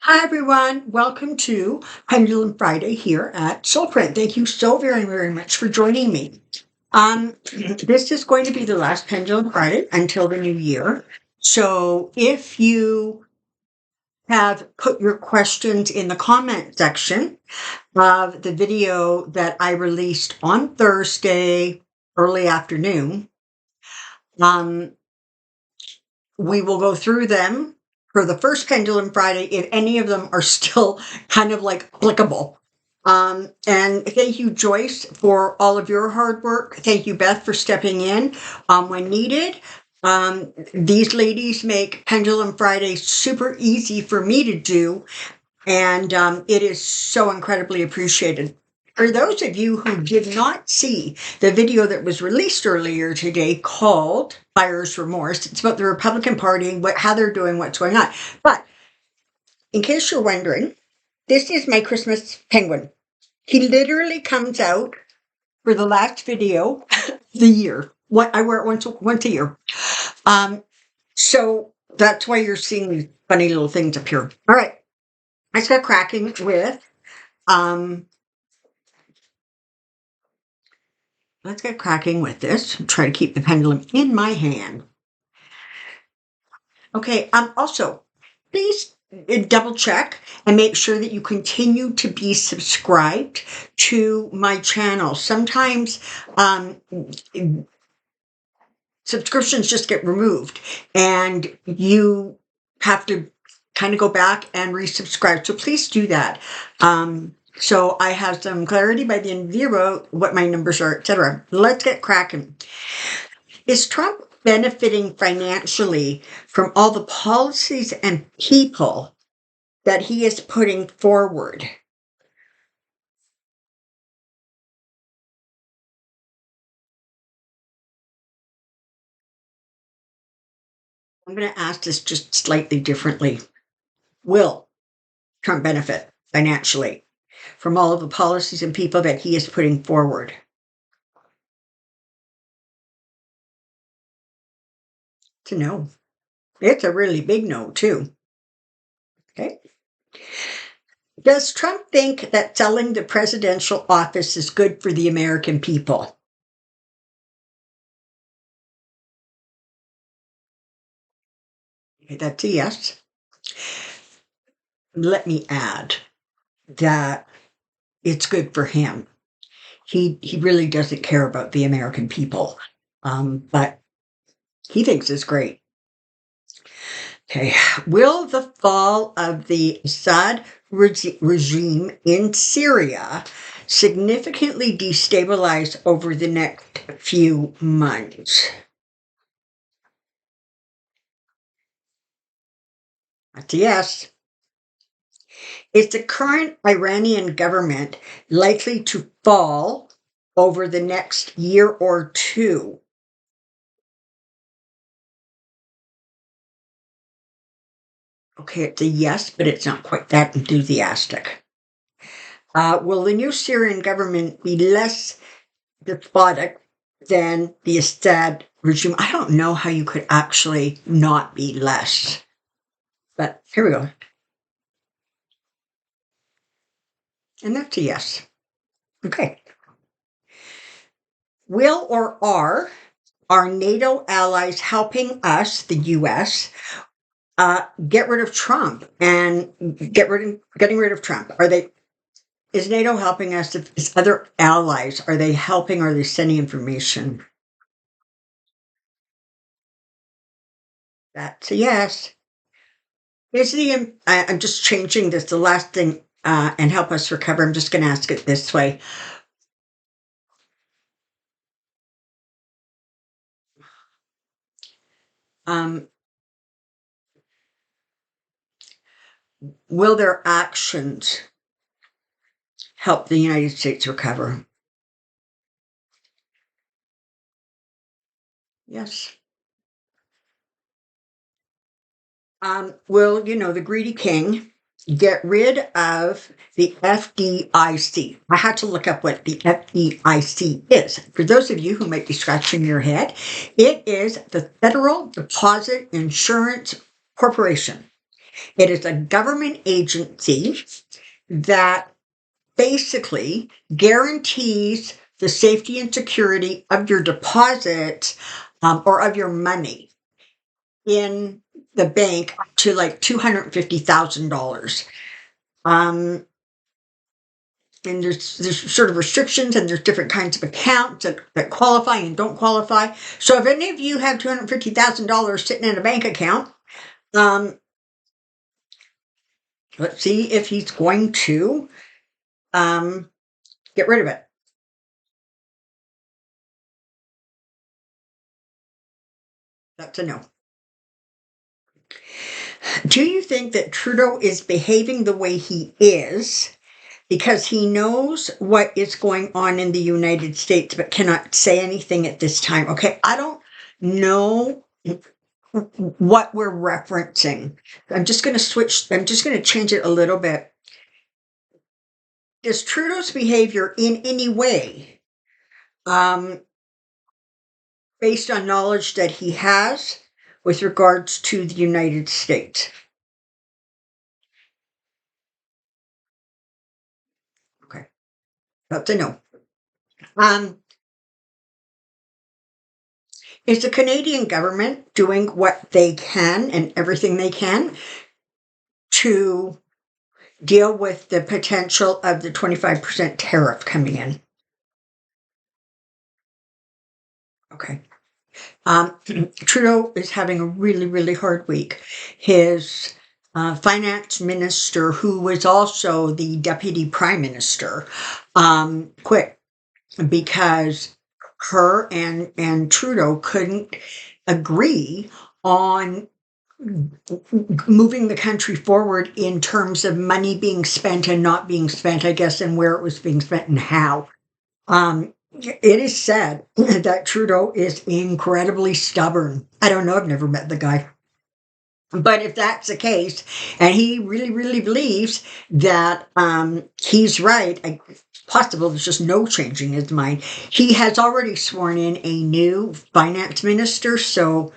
Hi, everyone. Welcome to Pendulum Friday here at Soulprint. Thank you so very, very much for joining me. This is going to be the last Pendulum Friday until the new year. So if you have put your questions in the comment section of the video that I released on Thursday early afternoon, um, we will go through them for the first Pendulum Friday if any of them are still kind of like applicable. And thank you, Joyce, for all of your hard work. Thank you, Beth, for stepping in when needed. These ladies make Pendulum Friday super easy for me to do, and it is so incredibly appreciated. For those of you who did not see the video that was released earlier today called Buyer's Remorse, it's about the Republican Party, how they're doing, what's going on. But in case you're wondering, this is my Christmas penguin. He literally comes out for the last video of the year. I wear it once a year. So that's why you're seeing these funny little things up here. All right. Let's get cracking with this. Try to keep the pendulum in my hand. Okay, also, please double check and make sure that you continue to be subscribed to my channel. Sometimes subscriptions just get removed and you have to kind of go back and resubscribe. So please do that. So I have some clarity by the end of the year about what my numbers are, etc. Let's get cracking. Is Trump benefiting financially from all the policies and people that he is putting forward? I'm going to ask this just slightly differently. Will Trump benefit financially from all of the policies and people that he is putting forward? It's a no. It's a really big no, too. Okay. Does Trump think that selling the presidential office is good for the American people? Okay, that's a yes. Let me add that it's good for him. He really doesn't care about the American people, but he thinks it's great. Okay, will the fall of the Assad regime in Syria significantly destabilize over the next few months? That's a yes. Is the current Iranian government likely to fall over the next year or two? Okay, it's a yes, but it's not quite that enthusiastic. Will the new Syrian government be less despotic than the Assad regime? I don't know how you could actually not be less. But here we go. And that's a yes. Okay. Will or are our NATO allies helping us, the U.S., get rid of Trump and getting rid of Trump? Is NATO helping us? Is other allies, are they helping or are they sending information? That's a yes. I'm just changing this, the last thing, and help us recover. I'm just going to ask it this way. Will their actions help the United States recover? Yes. Will, the greedy king get rid of the FDIC? I had to look up what the FDIC is. For those of you who might be scratching your head, it is the Federal Deposit Insurance Corporation. It is a government agency that basically guarantees the safety and security of your deposits or of your money in the bank up to like $250,000. And there's sort of restrictions, and there's different kinds of accounts that qualify and don't qualify. So if any of you have $250,000 sitting in a bank account, let's see if he's going to get rid of it. That's a no. Do you think that Trudeau is behaving the way he is because he knows what is going on in the United States but cannot say anything at this time? Okay, I don't know what we're referencing. I'm just going to change it a little bit. Is Trudeau's behavior in any way based on knowledge that he has with regards to the United States? Okay, that's a no. Is the Canadian government doing what they can and everything they can to deal with the potential of the 25% tariff coming in? Okay. Trudeau is having a really, really hard week. His finance minister, who was also the deputy prime minister, quit because her and Trudeau couldn't agree on moving the country forward in terms of money being spent and not being spent, I guess, and where it was being spent and how. It is said that Trudeau is incredibly stubborn. I don't know. I've never met the guy. But if that's the case, and he really, really believes that he's right, it's possible there's just no changing his mind. He has already sworn in a new finance minister, so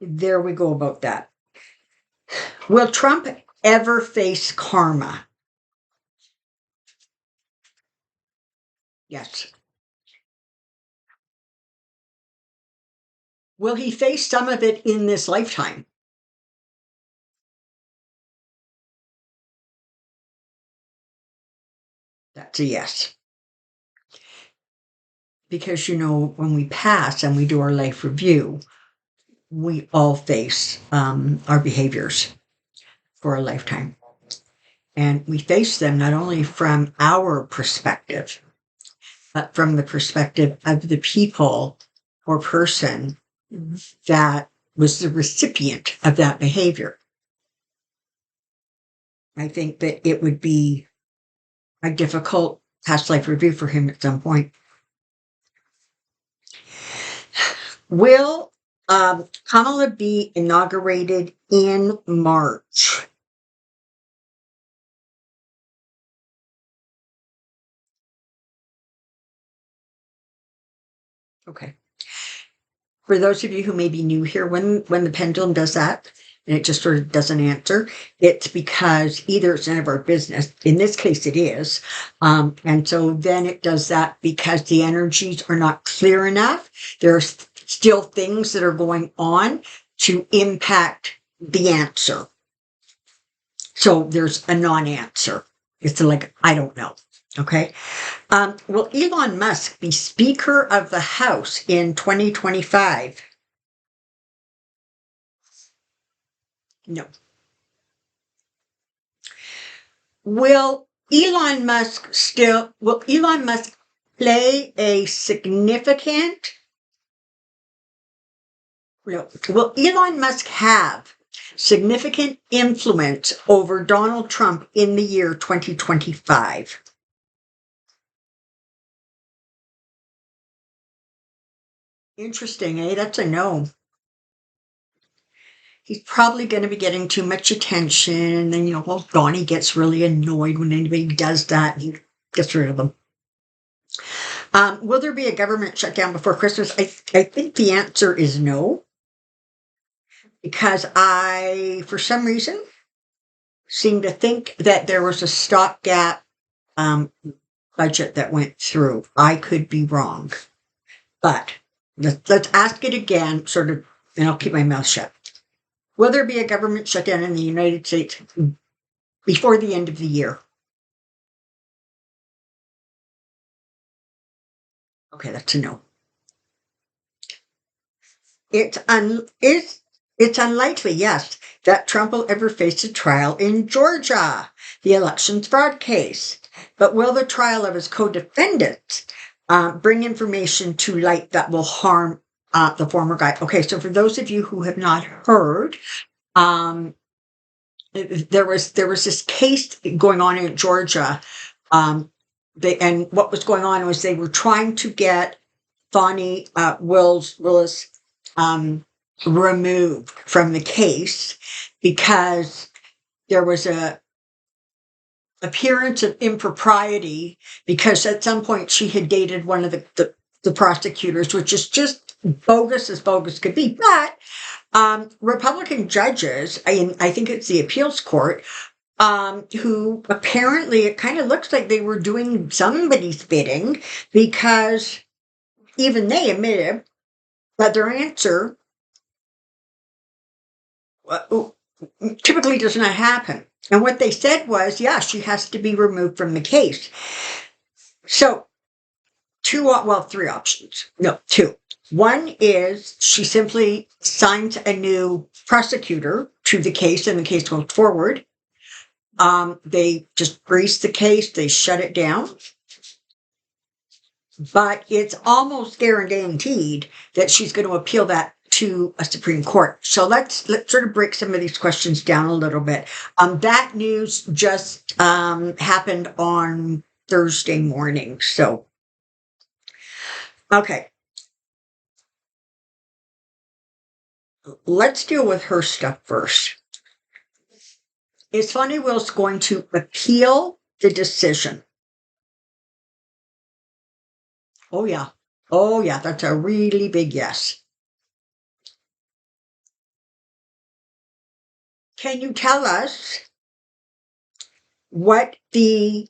there we go about that. Will Trump ever face karma? Yes. Will he face some of it in this lifetime? That's a yes. Because, when we pass and we do our life review, we all face our behaviors for a lifetime. And we face them not only from our perspective, but from the perspective of the people or person that was the recipient of that behavior. I think that it would be a difficult past life review for him at some point. Will Kamala be inaugurated in March? Okay. For those of you who may be new here, when the pendulum does that, and it just sort of doesn't answer, it's because either it's none of our business. In this case, it is. And so then it does that because the energies are not clear enough. There's still things that are going on to impact the answer. So there's a non-answer. It's like, I don't know. Okay. Will Elon Musk be Speaker of the House in 2025? No. Will Elon Musk play a significant, will Elon Musk have significant influence over Donald Trump in the year 2025? Interesting, eh? That's a no. He's probably going to be getting too much attention. And then, Donnie gets really annoyed when anybody does that. And he gets rid of them. Will there be a government shutdown before Christmas? I think the answer is no. because I, for some reason, seem to think that there was a stopgap um, budget that went through. I could be wrong, but let's ask it again, sort of, and I'll keep my mouth shut. Will there be a government shutdown in the United States before the end of the year? Okay, that's a no. It's unlikely, yes, that Trump will ever face a trial in Georgia, the elections fraud case. But will the trial of his co-defendants bring information to light that will harm the former guy? Okay, so for those of you who have not heard, um, there was this case going on in Georgia. And what was going on was they were trying to get Fani Willis removed from the case because there was a appearance of impropriety because at some point she had dated one of the prosecutors, which is just bogus as bogus could be. But Republican judges, I think it's the appeals court, who apparently it kind of looks like they were doing somebody's bidding because even they admitted that their answer typically does not happen. And what they said was, yeah, she has to be removed from the case. So three options. No, two. One is she simply signs a new prosecutor to the case and the case goes forward. They just freeze the case, they shut it down. But it's almost guaranteed that she's going to appeal that to a Supreme Court. So let's sort of break some of these questions down a little bit. That news just happened on Thursday morning. So, okay. Let's deal with her stuff first. Is Fani Willis going to appeal the decision? Oh, yeah. Oh, yeah. That's a really big yes. Can you tell us what the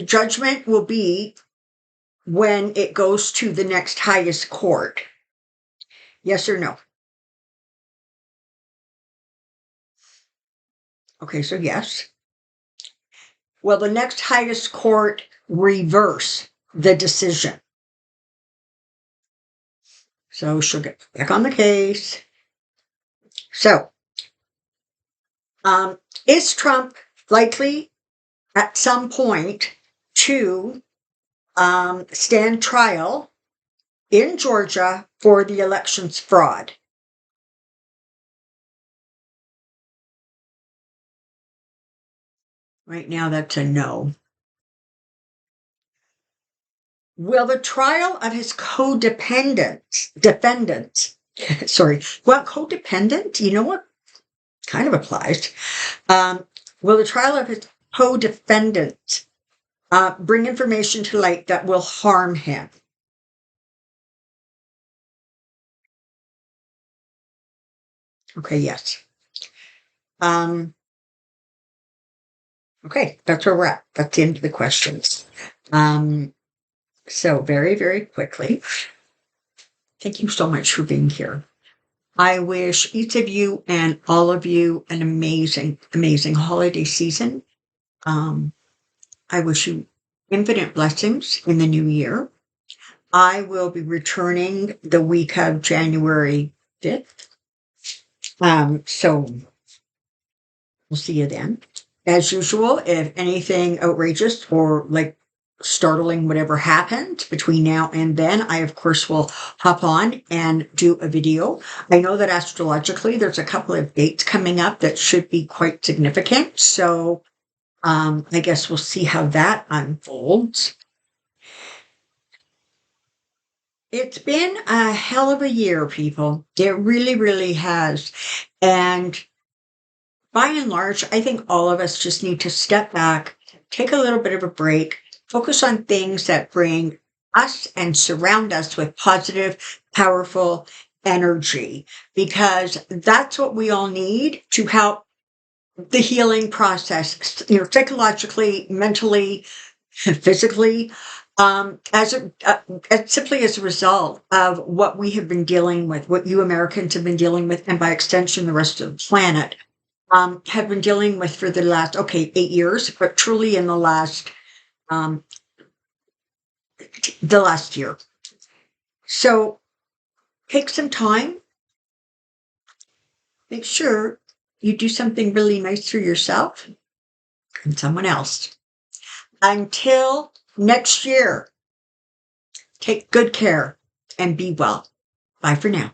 judgment will be when it goes to the next highest court? Yes or no? Okay, so yes. Will the next highest court reverse the decision? So she'll get back on the case. So, is Trump likely at some point to stand trial in Georgia for the elections fraud? Right now, that's a no. Will the trial of his defendants, sorry, well, codependent, you know what? Kind of applies. Will the trial of his co-defendants bring information to light that will harm him? Okay, yes. Okay, that's where we're at. That's the end of the questions. So very, very quickly, thank you so much for being here. I wish each of you and all of you an amazing, amazing holiday season. I wish you infinite blessings in the new year. I will be returning the week of January 5th. So we'll see you then. As usual, if anything outrageous or like startling, whatever happens between now and then, I of course will hop on and do a video. I know that astrologically there's a couple of dates coming up that should be quite significant. So I guess we'll see how that unfolds. It's been a hell of a year, people. It really, really has. And by and large, I think all of us just need to step back, take a little bit of a break, focus on things that bring us and surround us with positive, powerful energy, because that's what we all need to help the healing process, psychologically, mentally, physically, simply as a result of what we have been dealing with, what you Americans have been dealing with, and by extension, the rest of the planet, have been dealing with for the last, 8 years, but truly in um, the last year. So take some time, make sure you do something really nice for yourself and someone else. Until next year, take good care and be well. Bye for now.